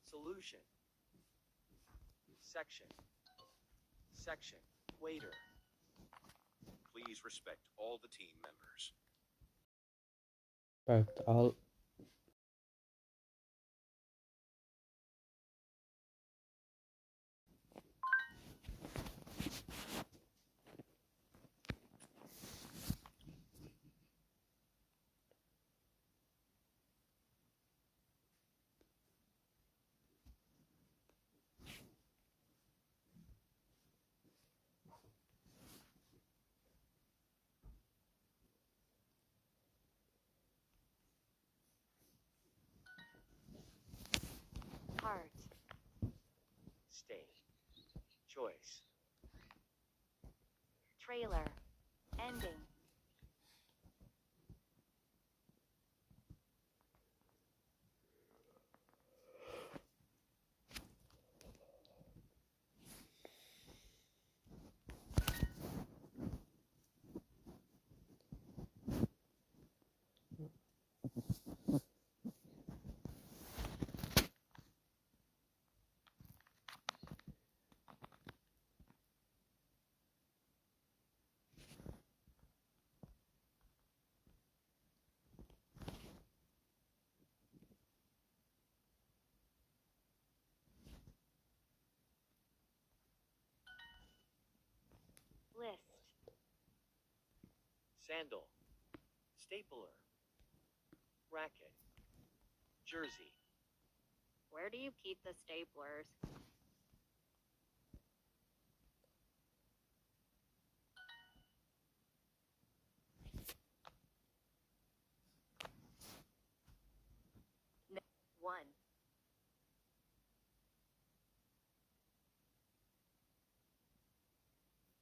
Solution. Section. Section. Waiter. Please respect all the team members. Respect all. Heart. State. Choice. Trailer. Ending. List. Sandal. Stapler. Racket. Jersey. Where do you keep the staplers? One.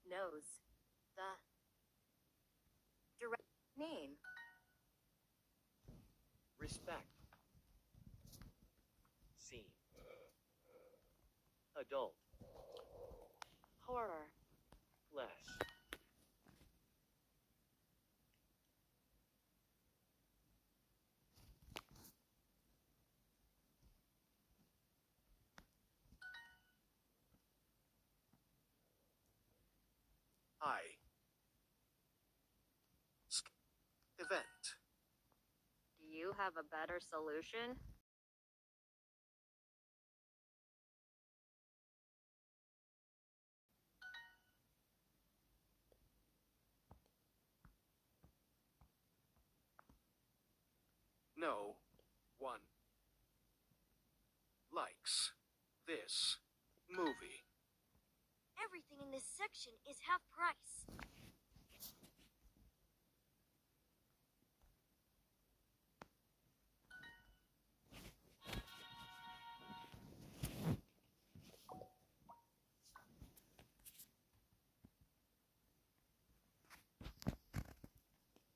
Nose. The direct name. Respect. Scene. Adult. Horror. Less. I. Event. Do you have a better solution? No one likes this movie. Everything in this section is half price.